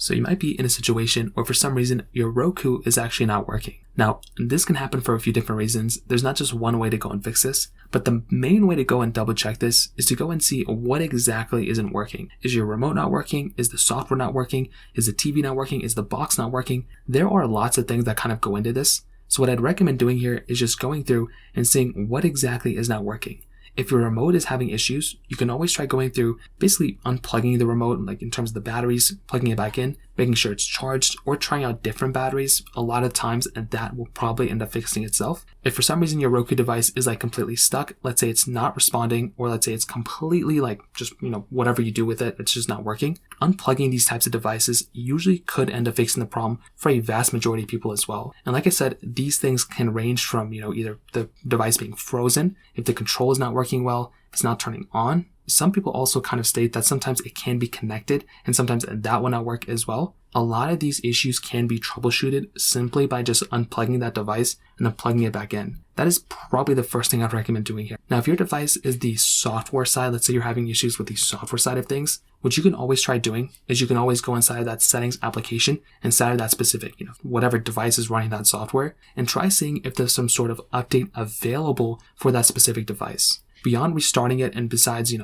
So you might be in a situation where for some reason your Roku is actually not working. Now, this can happen for a few different reasons. There's not just one way to go and fix this, but the main way to go and double check this is to go and see what exactly isn't working. Is your remote not working? Is the software not working? Is the TV not working? Is the box not working? There are lots of things that kind of go into this. So what I'd recommend doing here is just going through and seeing what exactly is not working. If your remote is having issues, you can always try going through basically unplugging the remote, like in terms of the batteries, plugging it back in, making sure it's charged, or trying out different batteries. A lot of times, and that will probably end up fixing itself. If for some reason your Roku device is like completely stuck, let's say it's not responding, or let's say it's completely like just, whatever you do with it, it's just not working. Unplugging these types of devices usually could end up fixing the problem for a vast majority of people as well. And like I said, these things can range from, either the device being frozen, if the control is not working well, if it's not turning on. Some people also kind of state that sometimes it can be connected and sometimes that will not work as well. A lot of these issues can be troubleshooted simply by just unplugging that device and then plugging it back in. That is probably the first thing I'd recommend doing here. Now, if your device is the software side, let's say you're having issues with the software side of things, what you can always try doing is you can always go inside of that settings application, inside of that specific, whatever device is running that software, and try seeing if there's some sort of update available for that specific device. Beyond restarting it and besides,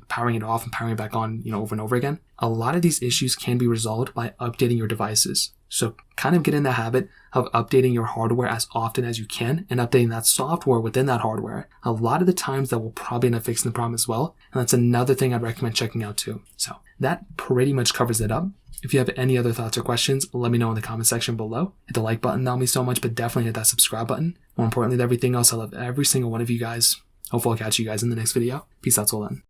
powering it off and powering it back on, over and over again, a lot of these issues can be resolved by updating your devices. So kind of get in the habit of updating your hardware as often as you can and updating that software within that hardware. A lot of the times that will probably end up fixing the problem as well. And that's another thing I'd recommend checking out too. So that pretty much covers it up. If you have any other thoughts or questions, let me know in the comment section below. Hit the like button, that'll mean so much, but definitely hit that subscribe button. More importantly than everything else, I love every single one of you guys. Hopefully I'll catch you guys in the next video. Peace out till then.